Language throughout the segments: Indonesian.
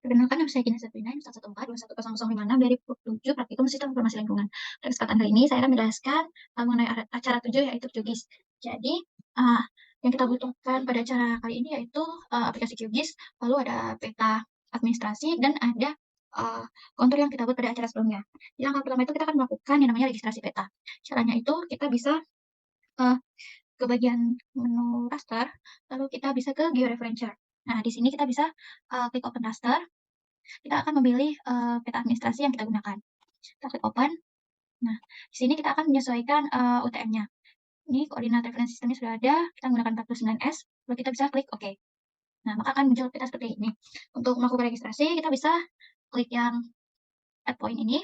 Perkenalkan, nama saya Gina Sabrina, 114210056 dari PUP 7 Praktikum Sistem Informasi Lingkungan. Pada kesempatan kali ini, saya akan menjelaskan mengenai acara 7, yaitu QGIS. Jadi, uh, yang kita butuhkan pada acara kali ini yaitu aplikasi QGIS, lalu ada peta administrasi, dan ada kontur yang kita buat pada acara sebelumnya. Di langkah pertama itu kita akan melakukan yang namanya registrasi peta. Caranya itu kita bisa uh, ke bagian menu raster, lalu kita bisa ke georeferencer. Nah, di sini kita bisa klik open raster. Kita akan memilih peta administrasi yang kita gunakan. Kita klik open. Nah, di sini kita akan menyesuaikan UTM-nya. Ini koordinat referensi sistemnya sudah ada, kita menggunakan 49S, lalu kita bisa klik OK. Nah, maka akan muncul peta seperti ini. Untuk melakukan registrasi, kita bisa klik yang add point ini.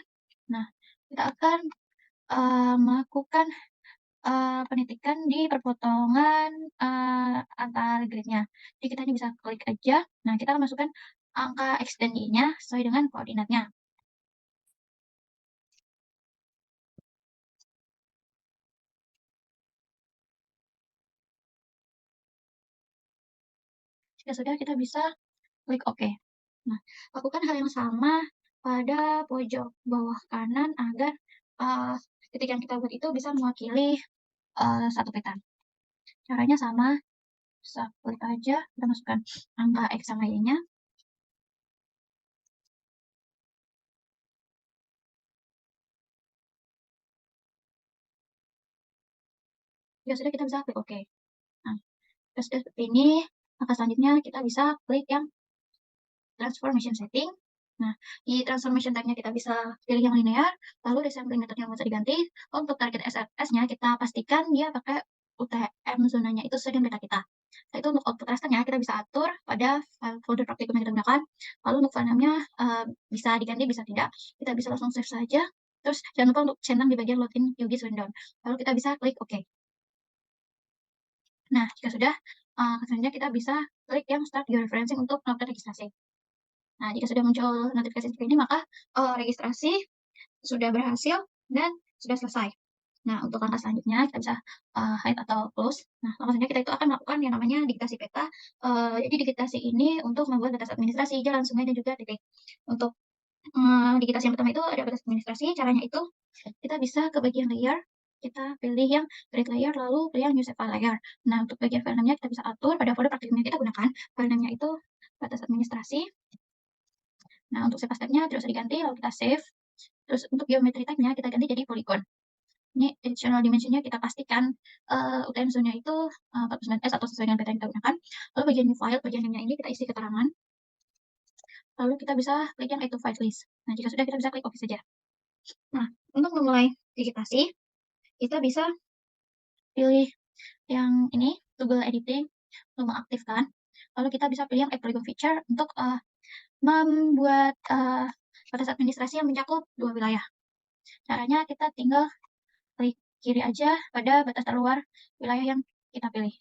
Nah, kita akan melakukan penitikan di perpotongan antar grid-nya. Jadi kita ini bisa klik aja. Nah, kita akan masukkan angka X dan Y-nya sesuai dengan koordinatnya. Jika sudah, kita bisa klik OK. Nah, lakukan hal yang sama pada pojok bawah kanan agar titik yang kita buat itu bisa mewakili satu peta. Caranya sama, bisa klik aja, kita masukkan angka X sama Y-nya. Jika sudah, kita bisa klik OK. Nah, jika sudah seperti ini, maka selanjutnya kita bisa klik yang transformation setting. Nah, di transformation type-nya kita bisa pilih yang linear, lalu desampling metode-nya bisa diganti. Untuk target SFS-nya kita pastikan dia pakai UTM zonanya itu sesuai dengan peta kita. Setelah itu untuk output rasternya kita bisa atur pada file folder praktikum yang kita gunakan. Lalu untuk file name-nya bisa diganti, bisa tidak. Kita bisa langsung save saja. Terus jangan lupa untuk centang di bagian login QGIS window. Lalu kita bisa klik OK. Nah, jika sudah, selanjutnya kita bisa klik yang start georeferencing untuk melakukan registrasi. Nah, jika sudah muncul notifikasi seperti ini, maka registrasi sudah berhasil dan sudah selesai. Nah, untuk langkah selanjutnya kita bisa hide atau close. Nah, langkah selanjutnya kita itu akan melakukan yang namanya digitasi peta. Jadi digitasi ini untuk membuat batas administrasi jalan, sungai, dan juga titik. Untuk digitasi yang pertama itu ada batas administrasi. Caranya itu kita bisa ke bagian layer, kita pilih yang grid layer, lalu pilih yang use file layer. Nah, untuk bagian file name-nya kita bisa atur pada folder praktikum yang kita gunakan. File name-nya itu batas administrasi. Nah, untuk save step-nya tidak usah diganti, lalu kita save. Terus untuk geometry type-nya kita ganti jadi polygon. Ini additional dimension-nya kita pastikan UTM zone-nya itu 49S atau sesuai dengan peta yang kita gunakan. Lalu bagian new file, bagian name-nya ini kita isi keterangan. Lalu kita bisa klik yang add to file list. Nah, jika sudah kita bisa klik OK saja. Nah, untuk memulai digitasi, kita bisa pilih yang ini, toggle editing, untuk mengaktifkan. Lalu kita bisa pilih yang add polygon feature untuk membuat batas administrasi yang mencakup 2 wilayah. Caranya kita tinggal klik kiri aja pada batas terluar wilayah yang kita pilih.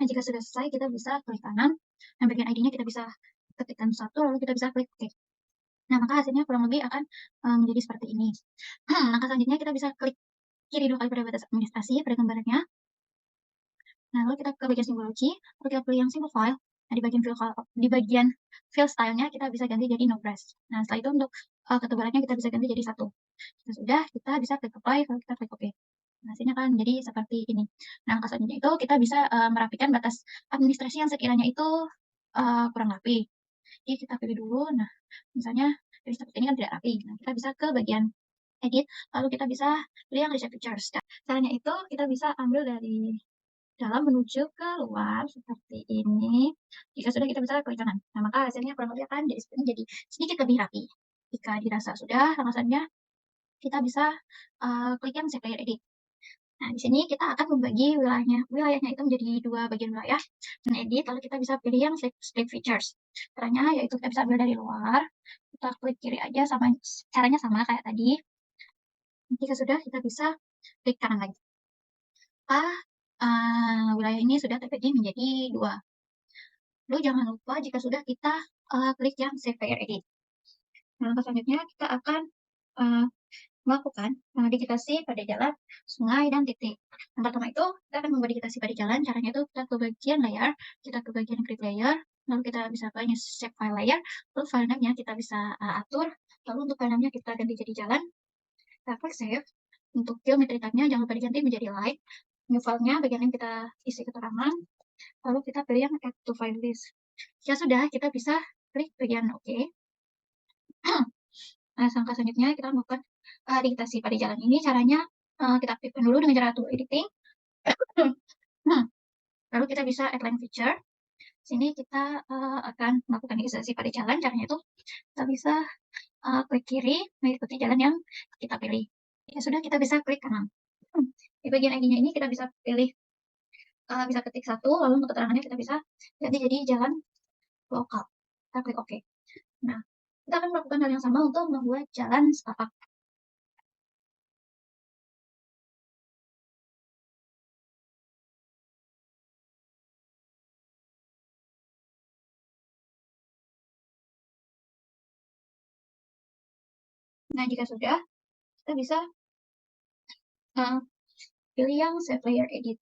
Nah, jika sudah selesai, kita bisa klik kanan, dan bagian ID-nya kita bisa ketikkan satu, lalu kita bisa klik OK. Nah, maka hasilnya kurang lebih akan menjadi seperti ini. Langkah selanjutnya kita bisa klik kiri 2 kali pada batas administrasi pada gambarannya. Nah, lalu kita ke bagian simbologi, lalu kita pilih yang symbol file. Nah, di bagian fill style-nya kita bisa ganti jadi no brush. Nah, setelah itu untuk ketebalannya kita bisa ganti jadi 1. Jika sudah, kita bisa klik apply, lalu kita klik OK. Nah, hasilnya kan jadi seperti ini. Nah, langkah selanjutnya itu kita bisa merapikan batas administrasi yang sekiranya itu kurang rapi. Jadi kita pilih dulu. Nah, misalnya jadi seperti ini kan tidak rapi. Nah, kita bisa ke bagian edit, lalu kita bisa pilih yang reset pictures. Caranya itu kita bisa ambil dari dalam menuju ke luar seperti ini. Jika sudah, kita bisa klik kanan. Nah, maka hasilnya kurang lebih akan jadi sedikit lebih rapi. Jika dirasa sudah, langkah selanjutnya kita bisa klik yang save layer edit. Nah, di sini kita akan membagi wilayahnya itu menjadi 2 bagian wilayah dan edit, lalu kita bisa pilih yang split features. Caranya yaitu kita bisa ambil dari luar, kita klik kiri aja, caranya sama kayak tadi. Jika sudah, kita bisa klik kanan lagi. Wilayah ini sudah terbagi menjadi 2. Lalu jangan lupa jika sudah kita klik yang save layer edit. Nah, langkah selanjutnya kita akan melakukan digitasi pada jalan, sungai, dan titik. Yang pertama itu kita akan membuat digitasi pada jalan. Caranya itu kita ke bagian layer, kita ke bagian create layer, lalu kita bisa ke new shape file layer, lalu file name-nya kita bisa atur, lalu untuk file name-nya kita ganti jadi jalan, kita klik save. Untuk geometry type-nya jangan lupa diganti menjadi line. New file-nya bagian yang kita isi keterangan, lalu kita pilih yang add to file list. Jika sudah, kita bisa klik bagian OK. Nah, langkah selanjutnya kita melakukan digitasi pada jalan ini. Caranya kita aktifkan dulu dengan cara tool editing. Lalu kita bisa add line feature. Sini kita akan melakukan digitasi pada jalan. Caranya itu kita bisa klik kiri mengikuti jalan yang kita pilih. Ya sudah, kita bisa klik kanan. Di bagian ID-nya ini kita bisa pilih, bisa ketik 1, lalu untuk keterangannya kita bisa ganti jadi jalan lokal. Kita klik OK. Nah, kita akan melakukan hal yang sama untuk membuat jalan setapak. Nah, jika sudah, kita bisa pilih yang save layer edit.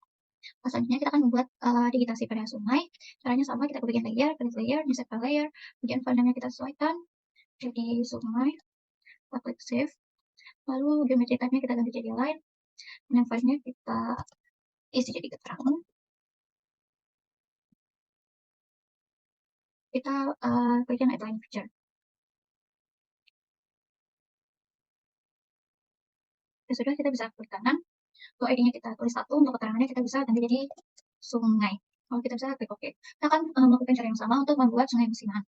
Selanjutnya kita akan membuat digitasi pada sungai. Caranya sama, kita ke bagian layer, create layer, new save file layer, bagian file name-nya kita sesuaikan jadi sungai, kita klik save, lalu geometry type-nya kita ganti jadi line, dan file-nya kita isi jadi keterangan. Kita klik yang add line feature. Ya sudah, kita bisa klik kanan. Untuk ID-nya kita tulis 1, untuk keterangannya kita bisa ganti jadi sungai. Lalu kita bisa klik OK. Kita akan melakukan cara yang sama untuk membuat sungai musiman.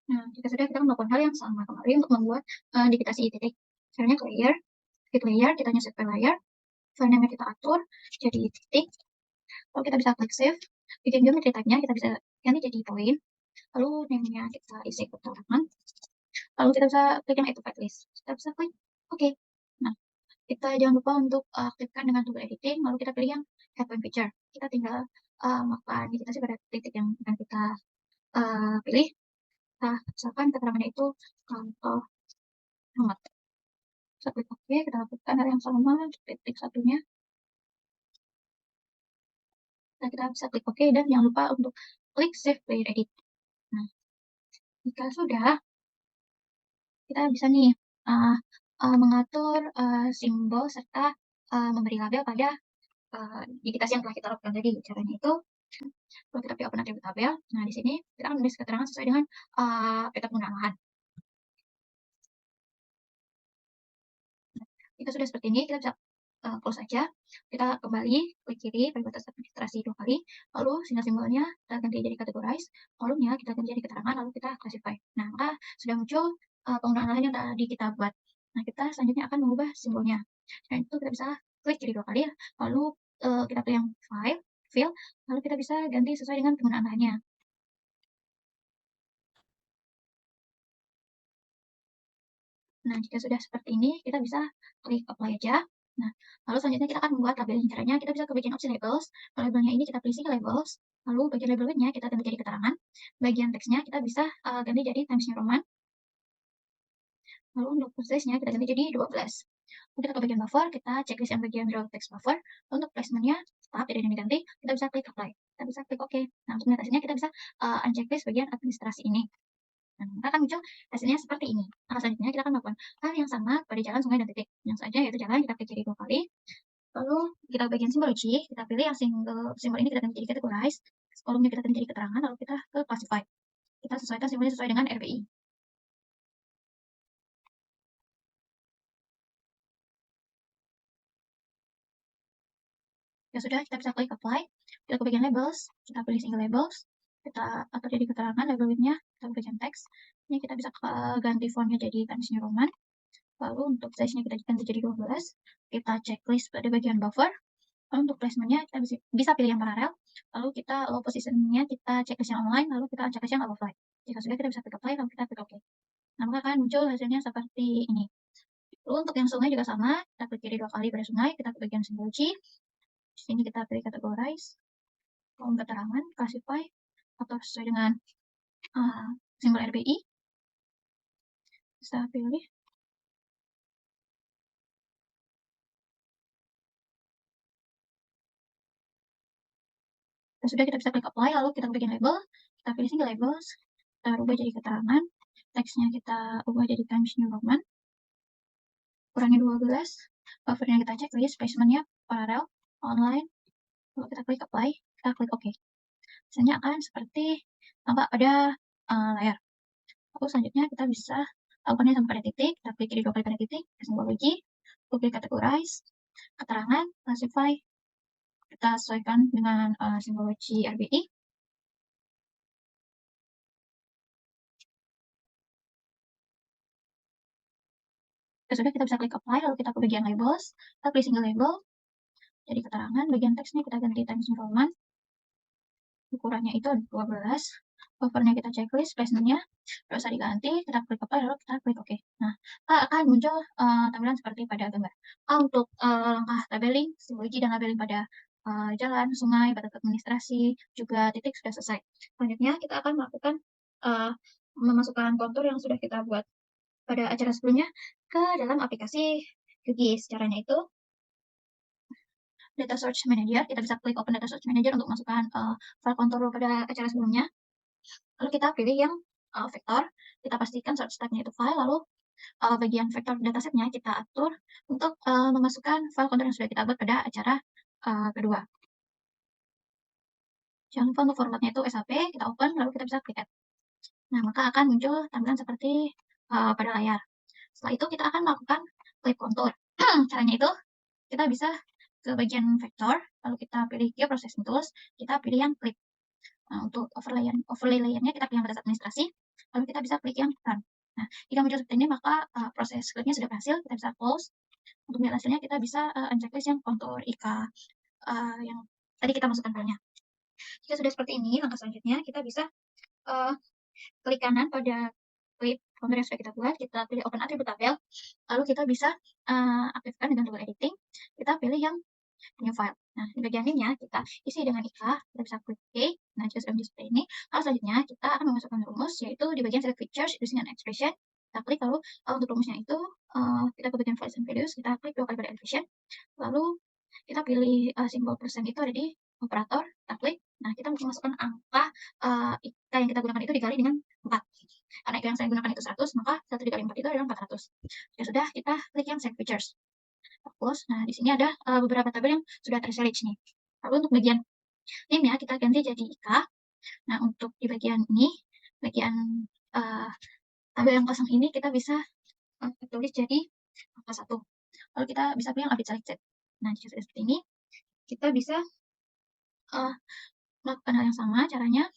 Nah, jika sudah, kita melakukan hal yang sama kembali untuk membuat digitasi titik. Caranya ke layer, klik layer, kita new save layer, file name-nya kita atur jadi titik, lalu kita bisa klik save, bikin geometry type-nya kita bisa ganti jadi point, lalu name-nya kita isi keterangan, lalu kita bisa klik yang add to file list, kita bisa klik OK. Nah, kita jangan lupa untuk aktifkan dengan tool editing, lalu kita pilih yang add point feature. Kita tinggal melakukan digitasi pada titik yang akan kita pilih. Nah, misalkan keterangannya itu contoh nomor. Kita klik OK, kita lakukan hal yang sama untuk titik satunya. Nah, kita bisa klik OK dan jangan lupa untuk klik Save Layer Edit. Nah, jika sudah, kita bisa nih mengatur simbol serta memberi label pada digitasi yang telah kita lakukan tadi. Caranya itu, kalau kita pilih Open Attribute Tabel, nah di sini kita akan menulis keterangan sesuai dengan peta penggunaan lahan. Jika sudah seperti ini, kita bisa close aja. Kita kembali klik kiri pada batas administrasi 2 kali, lalu simbol-simbolnya kita ganti jadi categorize, kolomnya kita ganti jadi keterangan, lalu kita classify. Nah, maka sudah muncul penggunaan lahan yang tadi kita buat. Nah, kita selanjutnya akan mengubah simbolnya. Dan itu kita bisa klik kiri 2 kali, lalu kita pilih yang file, fill, lalu kita bisa ganti sesuai dengan penggunaan lahannya. Nah, jika sudah seperti ini, kita bisa klik apply aja. Nah, lalu selanjutnya kita akan membuat labelnya. Caranya kita bisa ke bagian opsi labels. Labelnya ini kita pilih single labels. Lalu bagian label width-nya kita ganti jadi keterangan. Bagian teksnya kita bisa ganti jadi Times New Roman. Lalu untuk font size-nya kita ganti jadi 12. Lalu kita ke bagian buffer, kita checklist yang bagian draw text buffer. Lalu untuk placement-nya tetap tidak ada yang diganti, kita bisa klik apply. Kita bisa klik OK. Nah, untuk melihat hasilnya kita bisa unchecklist bagian administrasi ini. Nah, maka akan muncul hasilnya seperti ini. Nah, selanjutnya kita akan melakukan hal yang sama pada jalan, sungai, dan titik. Yang saja yaitu jalan, kita klik jadi 2 kali. Lalu kita bagian simbology, kita pilih yang simbol ini kita ganti jadi categorize. Kolomnya kita ganti jadi keterangan, lalu kita ke classify. Kita sesuaikan simbolnya sesuai dengan RBI. Ya sudah, kita bisa klik apply. Kita ke bagian labels, kita pilih single labels. Kita atur jadi keterangan, label width-nya, kita ke bagian teks. Ini kita bisa ganti font-nya jadi Times New Roman. Lalu untuk size-nya kita ganti jadi 12. Kita checklist pada bagian buffer. Lalu untuk placement-nya kita bisa pilih yang paralel. Lalu kita low position-nya kita checklist yang online, lalu kita checklist yang above line. Jika sudah kita bisa klik apply, lalu kita klik OK. Nah, maka akan muncul hasilnya seperti ini. Lalu untuk yang sungai juga sama, kita klik kiri 2 kali pada sungai, kita ke bagian symbology. Di sini kita pilih categorize, kolom keterangan, classify, atau sesuai dengan simbol RBI. Bisa pilih. Dan sudah kita bisa klik apply, lalu kita bagian label, kita pilih single labels, kita rubah jadi keterangan, teksnya kita ubah jadi Times New Roman, kurangi 12, buffernya kita checklist, placementnya paralel, online, lalu kita klik apply, kita klik OK. Misalnya akan seperti tampak pada layar. Lalu selanjutnya kita bisa lakukannya sampai pada titik, kita klik kiri 2 kali pada titik, simbology, klik categorize, keterangan, classify, kita sesuaikan dengan simbology RBI. Ya sudah, kita bisa klik apply, lalu kita ke bagian labels, kita pilih single label, jadi keterangan, bagian teksnya kita ganti Times New Roman, ukurannya itu 12, buffernya kita checklist, placementnya tidak usah diganti, kita klik apply, lalu kita klik OK. Nah, akan muncul tampilan seperti pada gambar. Untuk langkah labeling, simbology dan labeling pada jalan, sungai, batas administrasi, juga titik sudah selesai. Selanjutnya kita akan melakukan memasukkan kontur yang sudah kita buat pada acara sebelumnya ke dalam aplikasi QGIS. Caranya itu Data Search Manager, kita bisa klik Open Data Search Manager untuk masukkan file kontur pada acara sebelumnya. Lalu kita pilih yang vektor, kita pastikan search type-nya itu file, lalu bagian vektor dataset-nya kita atur untuk memasukkan file kontur yang sudah kita buat pada acara kedua. Jangan lupa untuk formatnya itu SHP, kita open, lalu kita bisa klik Add. Nah, maka akan muncul tampilan seperti pada layar. Setelah itu kita akan melakukan clip kontur. Caranya itu kita bisa ke bagian vektor, lalu kita pilih Geoprocessing Tools, kita pilih yang clip. Nah, untuk overlay layernya kita pilih yang batas administrasi, lalu kita bisa klik yang run. Nah, jika muncul seperti ini, maka proses clipnya sudah berhasil, kita bisa close. Untuk melihat hasilnya, kita bisa unchecklist yang kontur IK yang tadi kita masukkan filenya. Jika sudah seperti ini, langkah selanjutnya kita bisa klik kanan pada clip kontur yang sudah kita buat, kita pilih Open Attribute Tabel, lalu kita bisa aktifkan dengan tool editing, kita pilih yang new file. Nah, di bagian name-nya kita isi dengan IK, kita bisa klik OK. Nah, jika sudah menjadi seperti ini, lalu selanjutnya kita akan memasukkan rumus, yaitu di bagian select features, using an expression, kita klik, lalu untuk rumusnya itu, kita ke bagian values and values, kita klik 2 kali pada elevation, lalu kita pilih simbol persen itu ada di operator, kita klik, nah kita masukkan angka IK yang kita gunakan itu dikali dengan 4. Karena IK yang saya gunakan itu 100, maka 1 dikali 4 itu adalah 400. Ya sudah, kita klik yang select features. Fokus. Nah, di sini ada beberapa tabel yang sudah terselect nih. Lalu untuk bagian name-nya kita ganti jadi IK. Nah, untuk di bagian ini, bagian tabel yang kosong ini kita bisa tulis jadi angka 1. Lalu kita bisa pilih yang update selected. Nah, jika sudah seperti ini, kita bisa melakukan hal yang sama. Caranya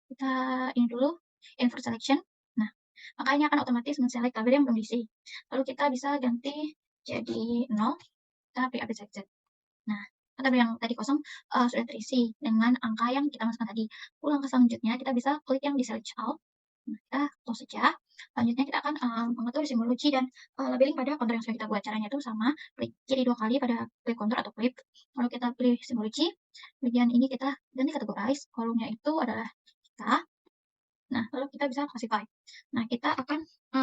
kita ini dulu invert selection. Nah, maka ini akan otomatis men-select tabel yang belum diisi. Lalu kita bisa ganti jadi 0, kita pilih update selected. Nah, tabel yang tadi kosong sudah terisi dengan angka yang kita masukkan tadi. Lalu langkah selanjutnya kita bisa klik yang di select all. Nah, kita close saja. Selanjutnya kita akan, mengatur simbologi dan, labeling pada kontur yang sudah kita buat. Caranya itu sama, klik kiri 2 kali pada klik kontur atau klip, lalu kita pilih simbologi, bagian ini kita ganti categorize, kolomnya itu adalah kita. Nah, lalu kita bisa classify. Nah, kita akan,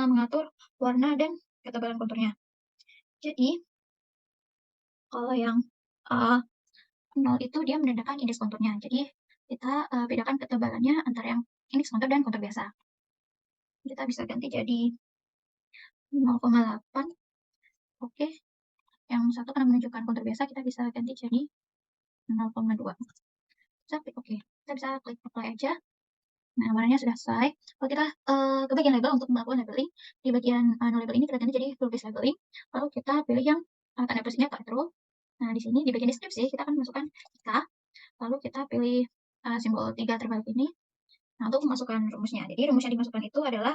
mengatur warna dan ketebalan konturnya. Jadi, kalau yang, eee, 0 itu dia menandakan indeks konturnya. Jadi, kita, bedakan ketebalannya antara yang indeks kontur dan kontur biasa. Kita bisa ganti jadi 0,8, oke. Yang satu karena menunjukkan kontur biasa, kita bisa ganti jadi 0,2. Bisa klik oke. Kita bisa klik apply aja. Nah, warnanya sudah selesai. Kalau kita, ke bagian label untuk melakukan labeling, di bagian, no label ini kita ganti jadi full page labeling, lalu kita pilih yang, tanda plus-nya pakai true. Nah, di sini di bagian deskripsi kita akan masukkan kita, lalu kita pilih, simbol 3 terbalik ini. Nah, untuk memasukkan rumusnya. Jadi rumus yang dimasukkan itu adalah,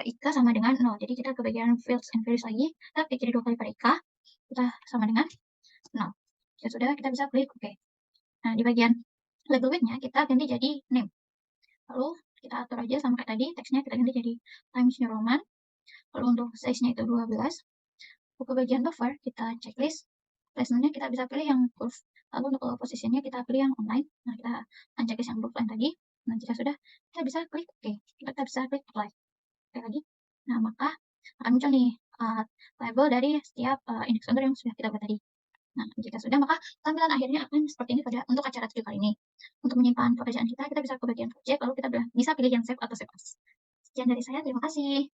IK sama dengan 0. Jadi kita ke bagian fields and values lagi, kita klik kiri 2 kali pada IK, kita sama dengan 0. Jika sudah, kita bisa klik oke. Nah, di bagian label width-nya kita ganti jadi name. Lalu kita atur aja sama kayak tadi, teksnya kita ganti jadi Times New Roman. Lalu untuk size-nya itu 12. Lalu ke bagian buffer, kita checklist. Placement-nya kita bisa pilih yang curve. Lalu untuk position-nya kita pilih yang online. Nah, kita unchecklist yang blue line tadi. Nah, jika sudah, kita bisa klik oke. Kita bisa klik apply. Sekali lagi. Nah, maka akan muncul nih, label dari setiap, indeks kontur yang sudah kita buat tadi. Nah, jika sudah, maka tampilan akhirnya akan seperti ini pada untuk acara 7 kali ini. Untuk menyimpan pekerjaan kita bisa ke bagian project, lalu kita bisa pilih yang save atau save as. Sekian dari saya, terima kasih.